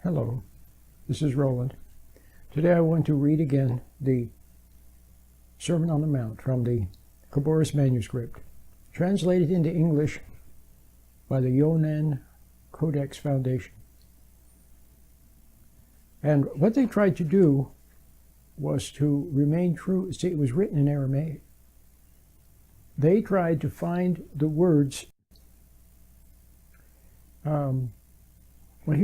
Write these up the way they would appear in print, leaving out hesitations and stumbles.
Hello, this is Roland. Today I want to read again the Sermon on the Mount from the Khaboris Manuscript, translated into English by the Yonan Codex Foundation. And what they tried to do was to remain true. See, it was written in Aramaic. They tried to find the words. Well,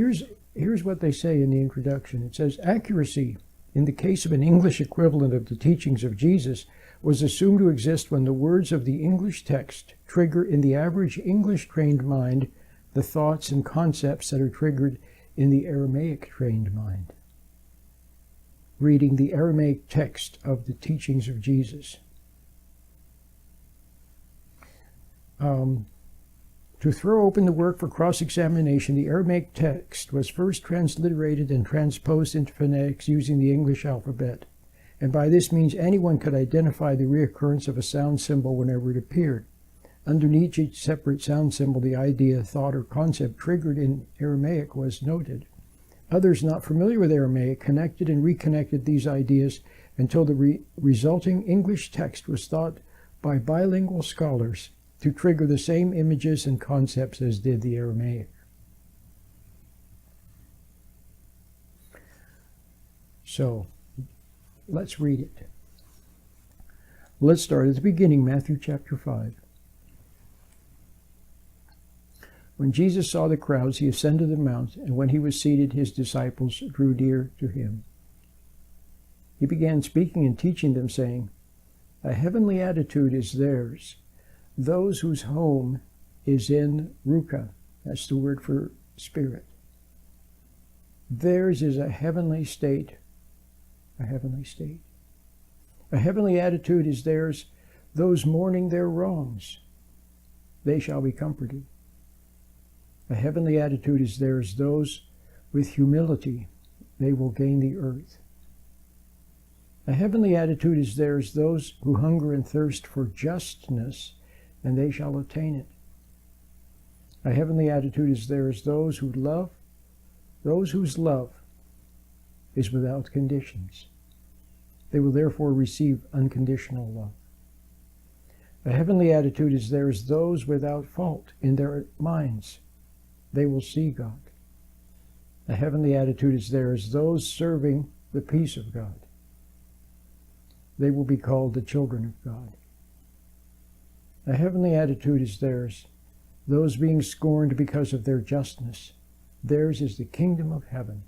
here's what they say in the introduction. It says, accuracy in the case of an English equivalent of the teachings of Jesus was assumed to exist when the words of the English text trigger in the average English-trained mind the thoughts and concepts that are triggered in the Aramaic-trained mind. Reading the Aramaic text of the teachings of Jesus. To throw open the work for cross-examination, the Aramaic text was first transliterated and transposed into phonetics using the English alphabet. And by this means, anyone could identify the reoccurrence of a sound symbol whenever it appeared. Underneath each separate sound symbol, the idea, thought, or concept triggered in Aramaic was noted. Others not familiar with Aramaic connected and reconnected these ideas until the resulting English text was thought by bilingual scholars to trigger the same images and concepts as did the Aramaic. So, let's read it. Let's start at the beginning, Matthew chapter 5. When Jesus saw the crowds, he ascended the mount, and when he was seated, his disciples drew near to him. He began speaking and teaching them, saying, a heavenly attitude is theirs. Those whose home is in Ruka, that's the word for spirit. Theirs is a heavenly state, a heavenly state. A heavenly attitude is theirs. Those mourning their wrongs, they shall be comforted. A heavenly attitude is theirs. Those with humility, they will gain the earth. A heavenly attitude is theirs. Those who hunger and thirst for justness, and they shall attain it. A heavenly attitude is theirs. Those whose love is without conditions. They will therefore receive unconditional love. A heavenly attitude is theirs. Those without fault in their minds. They will see God. A heavenly attitude is theirs. Those serving the peace of God. They will be called the children of God. A heavenly attitude is theirs. Those being scorned because of their justness. Theirs is the kingdom of heaven.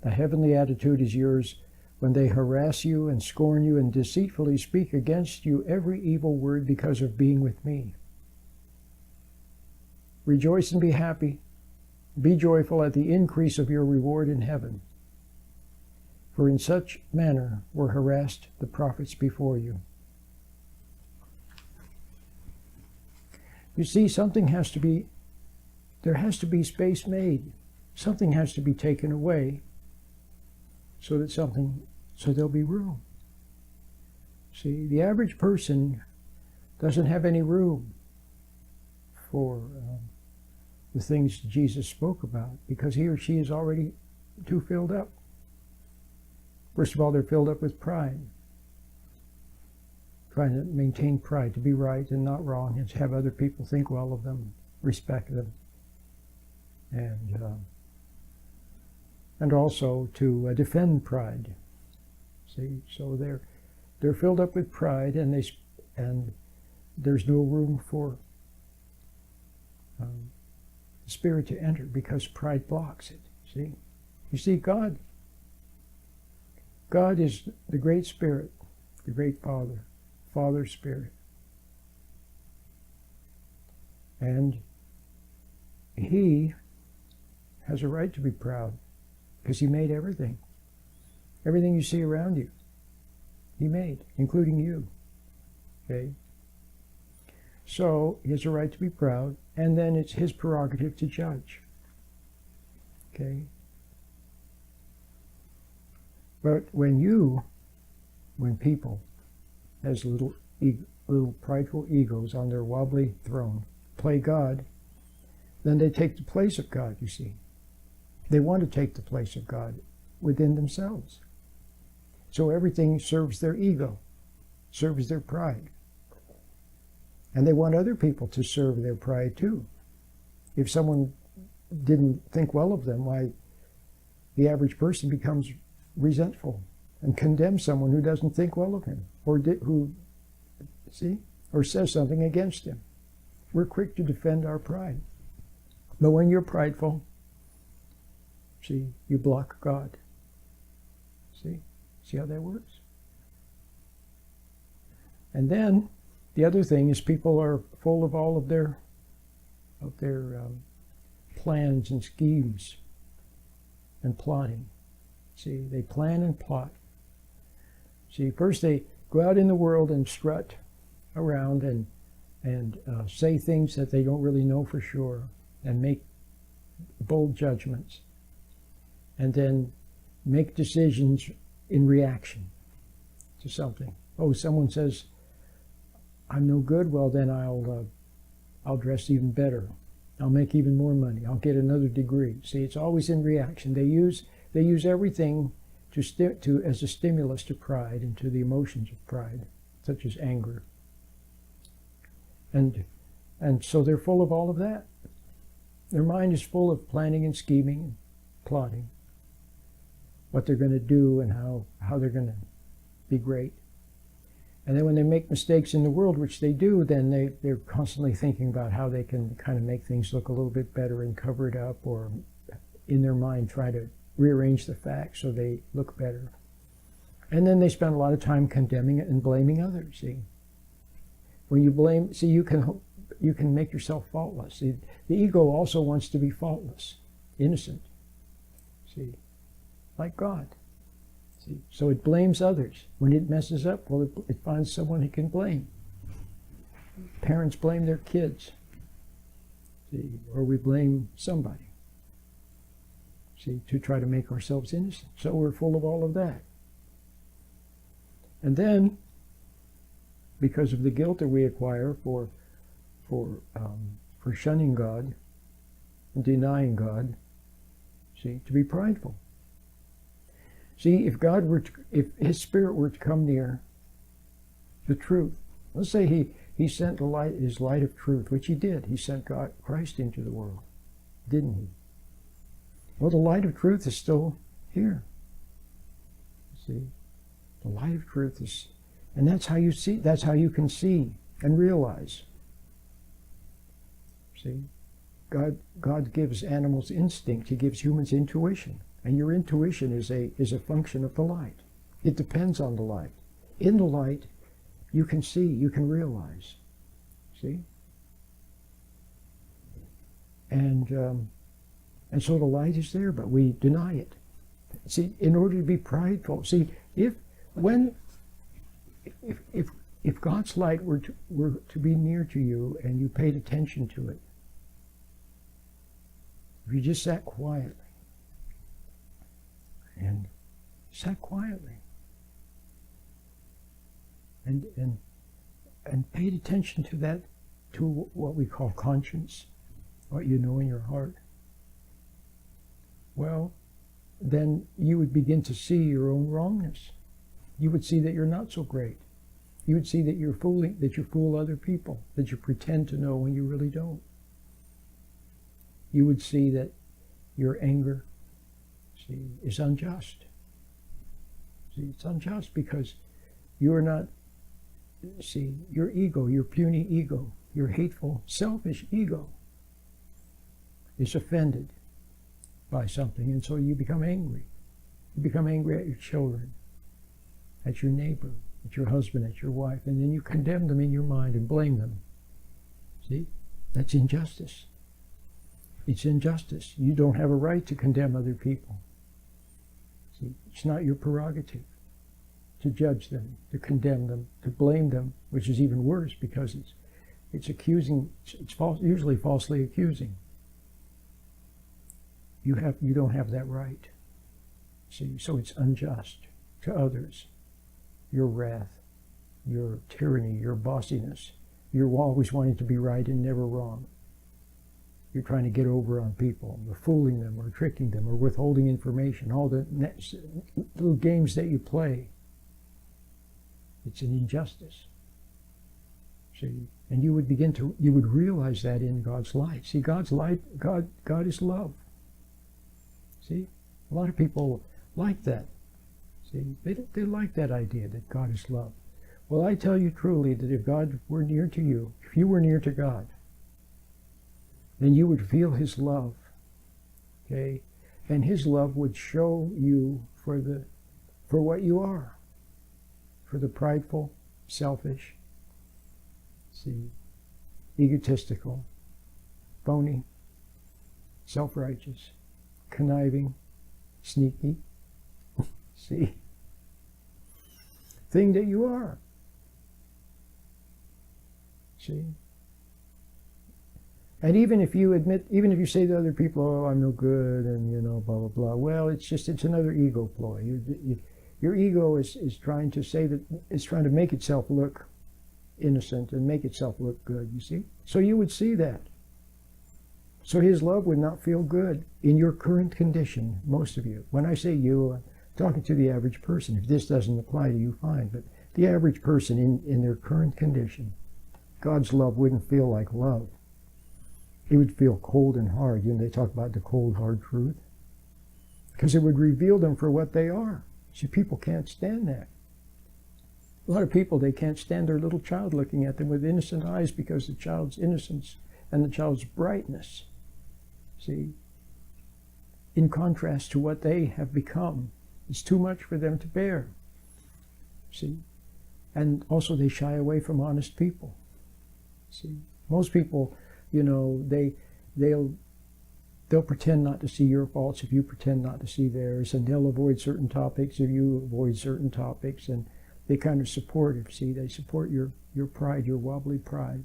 A heavenly attitude is yours when they harass you and scorn you and deceitfully speak against you every evil word because of being with me. Rejoice and be happy. Be joyful at the increase of your reward in heaven. For in such manner were harassed the prophets before you. You see, there has to be space made. Something has to be taken away so there'll be room. See, the average person doesn't have any room for the things Jesus spoke about because he or she is already too filled up. First of all, they're filled up with pride. Trying to maintain pride, to be right and not wrong, and to have other people think well of them, respect them, and also to defend pride. See, so they're filled up with pride, and there's no room for the Spirit to enter because pride blocks it. See, you see, God is the great Spirit, the great Father. Father Spirit. And he has a right to be proud because he made everything. Everything you see around you, he made, including you. Okay? So he has a right to be proud, and then it's his prerogative to judge. Okay? But when people as little prideful egos on their wobbly throne play God, then they take the place of God, you see. They want to take the place of God within themselves. So everything serves their ego, serves their pride. And they want other people to serve their pride too. If someone didn't think well of them, why, the average person becomes resentful and condemns someone who doesn't think well of him, or or says something against him. We're quick to defend our pride. But when you're prideful, see, you block God. See how that works? And then the other thing is people are full of all of their plans and schemes and plotting. See, they plan and plot. See, first they go out in the world and strut around and say things that they don't really know for sure and make bold judgments, and then make decisions in reaction to something. Oh, someone says, I'm no good, well then I'll dress even better. I'll make even more money. I'll get another degree. See, it's always in reaction. They use everything as a stimulus to pride and to the emotions of pride, such as anger. And so they're full of all of that. Their mind is full of planning and scheming and plotting, what they're going to do and how they're going to be great. And then when they make mistakes in the world, which they do, then they're constantly thinking about how they can kind of make things look a little bit better and cover it up, or in their mind try to rearrange the facts so they look better. And then they spend a lot of time condemning it and blaming others. See, when you blame, see, you can make yourself faultless. See, the ego also wants to be faultless, innocent. See, like God. See, so it blames others. When it messes up, well, it finds someone it can blame. Parents blame their kids. See, or we blame somebody. See, to try to make ourselves innocent. So we're full of all of that. And then, because of the guilt that we acquire for shunning God and denying God, see, to be prideful. See, if His Spirit were to come near the truth, let's say He sent His light of truth, which He did. He sent Christ into the world, didn't He? Well, the light of truth is still here. See, the light of truth is, and that's how you see. That's how you can see and realize. See, God gives animals instinct. He gives humans intuition. And your intuition is a function of the light. It depends on the light. In the light, you can see, you can realize. See? And so the light is there, but we deny it. See, in order to be prideful, see, if God's light were to be near to you and you paid attention to it, if you just sat quietly, and paid attention to that, to what we call conscience, what you know in your heart, well, then you would begin to see your own wrongness. You would see that you're not so great. You would see that you fool other people, that you pretend to know when you really don't. You would see that your anger, see, is unjust. See, it's unjust because you are not, see, your ego, your puny ego, your hateful, selfish ego is offended by something, and so you become angry. You become angry at your children, at your neighbor, at your husband, at your wife, and then you condemn them in your mind and blame them. See, that's injustice. It's injustice. You don't have a right to condemn other people. See, it's not your prerogative to judge them, to condemn them, to blame them, which is even worse because it's accusing. It's usually falsely accusing. You don't have that right. See, so it's unjust to others. Your wrath, your tyranny, your bossiness, your always wanting to be right and never wrong. you're trying to get over on people, or fooling them, or tricking them, or withholding information, all the little games that you play. It's an injustice. See, and you would realize that in God's light. See, God's light, God is love. See, a lot of people like that. See, they like that idea that God is love. Well, I tell you truly that if God were near to you, if you were near to God, then you would feel His love, okay? And His love would show you for what you are, for the prideful, selfish, see, egotistical, phony, self-righteous, conniving, sneaky, see, thing that you are. See? And even if you say to other people, oh, I'm no good, and blah, blah, blah, well, it's another ego ploy. Your ego is trying to say that, it's trying to make itself look innocent and make itself look good, you see? So you would see that. So His love would not feel good in your current condition, most of you. When I say you, I'm talking to the average person. If this doesn't apply to you, fine. But the average person in their current condition, God's love wouldn't feel like love. It would feel cold and hard. They talk about the cold, hard truth. Because it would reveal them for what they are. See, people can't stand that. A lot of people, they can't stand their little child looking at them with innocent eyes because the child's innocence and the child's brightness, see, in contrast to what they have become, is too much for them to bear, see. And also they shy away from honest people, see. Most people, they'll pretend not to see your faults if you pretend not to see theirs, and they'll avoid certain topics if you avoid certain topics, and they kind of support it, see. They support your pride, your wobbly pride.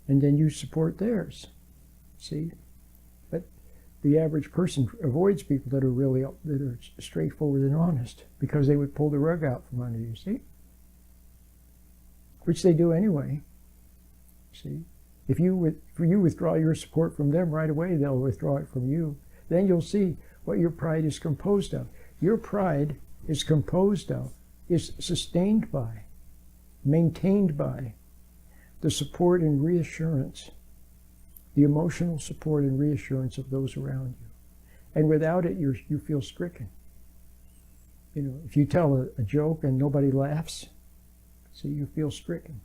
And then you support theirs, see. But the average person avoids people that are straightforward and honest, because they would pull the rug out from under you, see. Which they do anyway, see. If you withdraw your support from them right away, they'll withdraw it from you. Then you'll see what your pride is composed of. Your pride is composed of, is sustained by, maintained by the support and reassurance, the emotional support and reassurance of those around you. And without it, you feel stricken. If you tell a joke and nobody laughs, see, you feel stricken.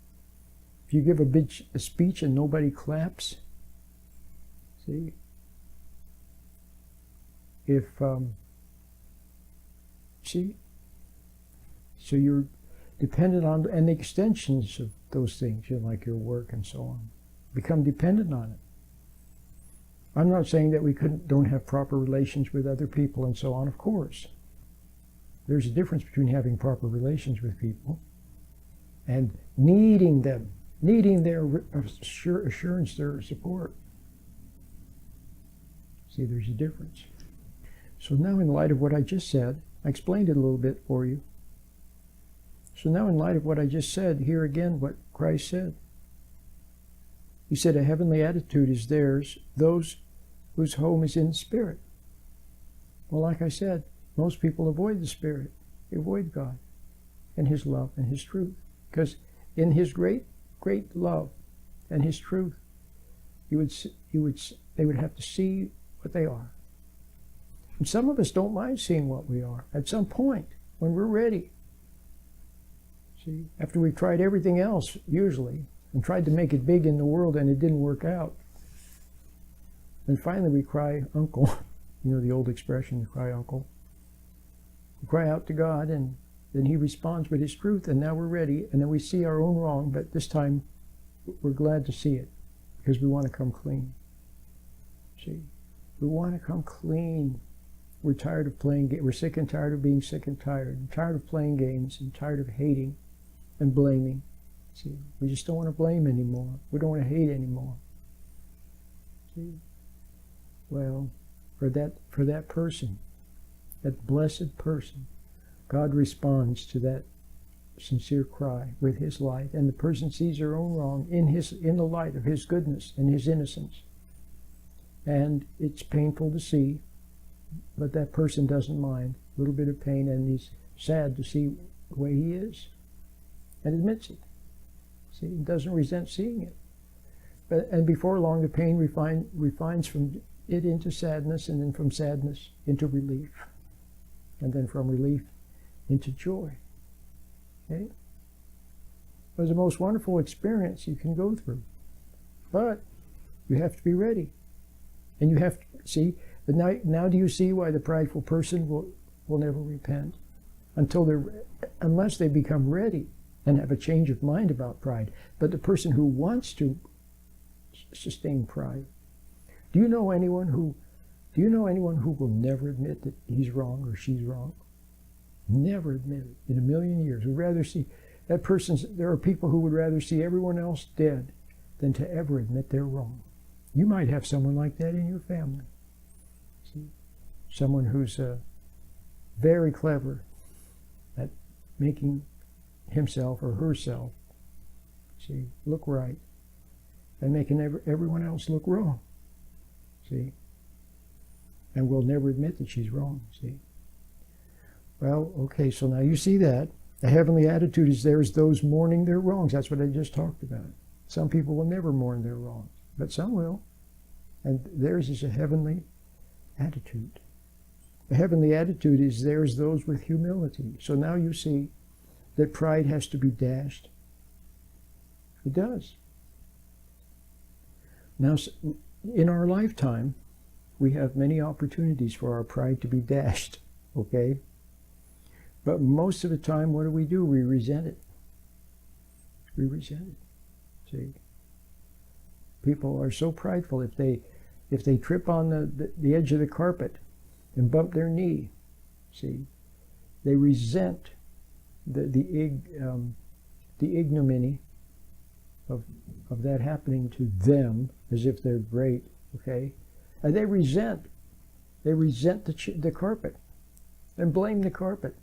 If you give a speech and nobody claps, see, so you're dependent on, and the extensions of those things, like your work and so on, become dependent on it. I'm not saying that we don't have proper relations with other people and so on, of course. There's a difference between having proper relations with people and needing them, needing their assurance, their support. See, there's a difference. So now, in light of what I just said, I explained it a little bit for you. So now, in light of what I just said, hear again what Christ said. He said, a heavenly attitude is theirs, those whose home is in the Spirit. Well, like I said, most people avoid the Spirit. They avoid God and His love and His truth. Because in His great, great love and His truth, they would have to see what they are. And some of us don't mind seeing what we are at some point when we're ready. See, after we've tried everything else, usually, and tried to make it big in the world and it didn't work out. And finally we cry, uncle. The old expression, cry uncle. We cry out to God, and then He responds with His truth, and now we're ready, and then we see our own wrong, but this time we're glad to see it, because we want to come clean. See, we want to come clean. We're tired of playing, we're sick and tired of being sick and tired of playing games, and tired of hating and blaming. See, we just don't want to blame anymore. We don't want to hate anymore. See, well, for that person, that blessed person, God responds to that sincere cry with his light, and the person sees their own wrong in the light of his goodness and his innocence. And it's painful to see, but that person doesn't mind a little bit of pain, and he's sad to see the way he is, and admits it. See, he doesn't resent seeing it. And before long, the pain refines from it into sadness, and then from sadness into relief, and then from relief into joy. Okay? It was the most wonderful experience you can go through. But you have to be ready. And you have to see, but now do you see why the prideful person will never repent? Unless they become ready and have a change of mind about pride. But the person who wants to sustain pride, do you know anyone who will never admit that he's wrong or she's wrong? Never admit it in a million years. Would rather see that person's. There are people who would rather see everyone else dead than to ever admit they're wrong. You might have someone like that in your family. See, someone who's very clever at making himself or herself, see, look right, and making everyone else look wrong. See, and will never admit that she's wrong. See. Well, okay, so now you see that. The heavenly attitude is there as those mourning their wrongs. That's what I just talked about. Some people will never mourn their wrongs, but some will. And theirs is a heavenly attitude. The heavenly attitude is there as those with humility. So now you see that pride has to be dashed. It does. Now, in our lifetime, we have many opportunities for our pride to be dashed, okay? But most of the time, what do? We resent it. We resent it. See? People are so prideful. If they trip on the edge of the carpet and bump their knee, see, they resent the ignominy of that happening to them, as if they're great, okay? And they resent the carpet and blame the carpet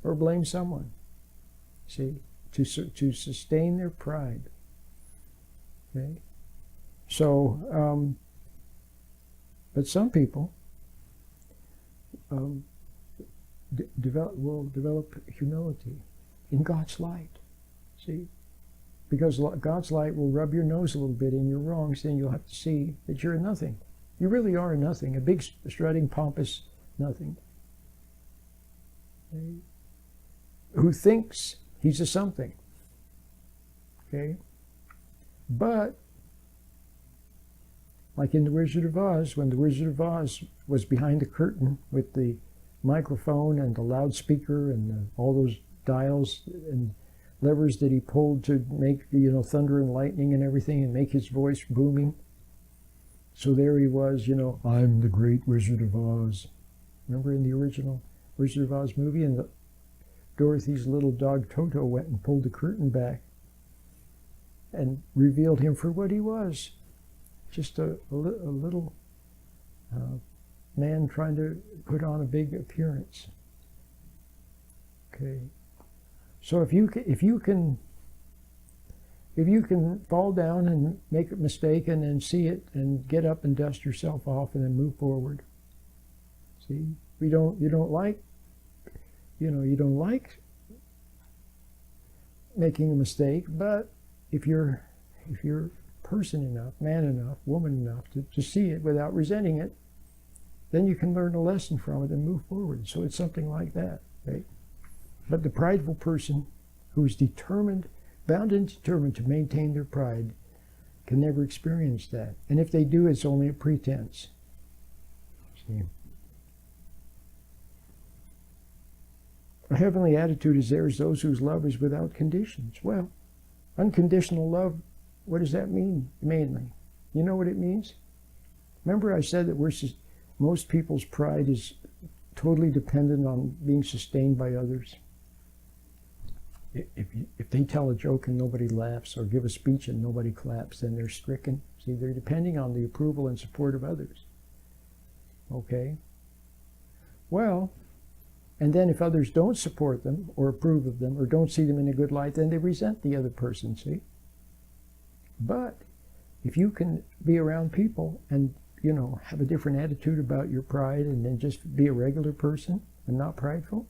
or blame someone, see, to sustain their pride, okay? So, but some people will develop humility in God's light, see? Because God's light will rub your nose a little bit in your wrongs, then you'll have to see that you're nothing. You really are nothing, a big, strutting, pompous nothing. Okay? Who thinks he's a something. Okay? But, like in The Wizard of Oz, when The Wizard of Oz was behind the curtain with the microphone and the loudspeaker and all those dials and levers that he pulled to make, thunder and lightning and everything and make his voice booming. So there he was, I'm the great Wizard of Oz. Remember in the original Wizard of Oz movie? And Dorothy's little dog Toto went and pulled the curtain back and revealed him for what he was. Just a little man trying to put on a big appearance. Okay. So if you can fall down and make a mistake and then see it and get up and dust yourself off and then move forward. See, you don't like making a mistake, but if you're person enough, man enough, woman enough to see it without resenting it, then you can learn a lesson from it and move forward. So it's something like that, right? But the prideful person who's bound and determined to maintain their pride can never experience that. And if they do, it's only a pretense. See? A heavenly attitude is there as those whose love is without conditions. Well, unconditional love, what does that mean mainly? You know what it means? Remember I said that most people's pride is totally dependent on being sustained by others. If they tell a joke and nobody laughs, or give a speech and nobody claps, then they're stricken. See, they're depending on the approval and support of others. Okay? Well, And then if others don't support them or approve of them or don't see them in a good light, then they resent the other person, see? But if you can be around people and, you know, have a different attitude about your pride and then just be a regular person and not prideful,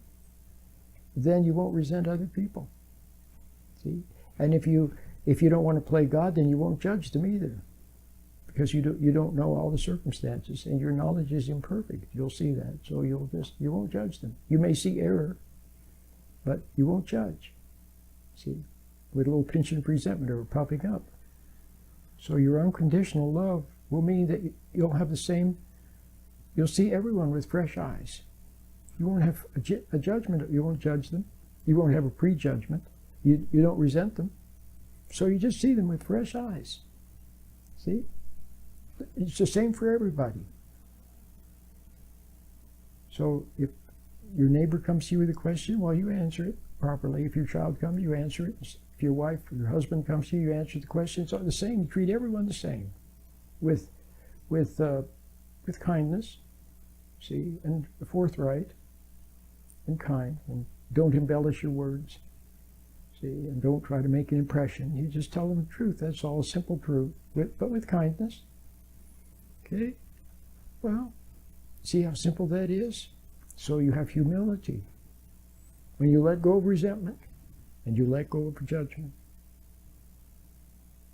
then you won't resent other people. See? And if you don't want to play God, then you won't judge them either. Because you don't know all the circumstances and your knowledge is imperfect. You'll see that. So you won't judge them. You may see error, but you won't judge. See? With a little pinch of resentment or popping up. So your unconditional love will mean that you'll have the same, you'll see everyone with fresh eyes. You won't have a judgment, you won't judge them. You won't have a prejudgment. You don't resent them. So you just see them with fresh eyes. See? It's the same for everybody. So if your neighbor comes to you with a question, well, you answer it properly. If your child comes, you answer it. If your wife or your husband comes to you, you answer the question. It's all the same. You treat everyone the same, with kindness, see, and forthright, and kind, and don't embellish your words, see, and don't try to make an impression. You just tell them the truth. That's all, a simple truth, but with kindness. Okay? Well, see how simple that is? So you have humility. When you let go of resentment, and you let go of judgment,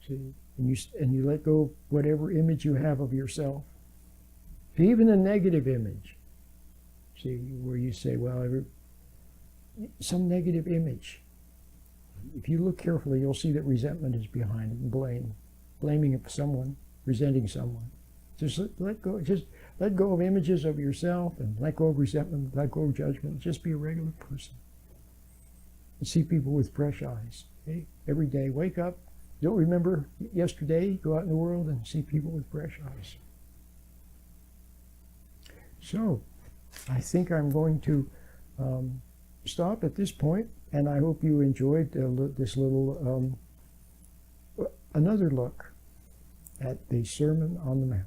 see, and you let go of whatever image you have of yourself, even a negative image, see, where you say, well, some negative image. If you look carefully, you'll see that resentment is behind it, and blaming someone, resenting someone. Just let go of images of yourself, and let go of resentment, let go of judgment. Just be a regular person. And see people with fresh eyes. Okay? Every day, wake up. Don't remember yesterday, go out in the world and see people with fresh eyes. So, I think I'm going to stop at this point, and I hope you enjoyed this little, another look at the Sermon on the Mount.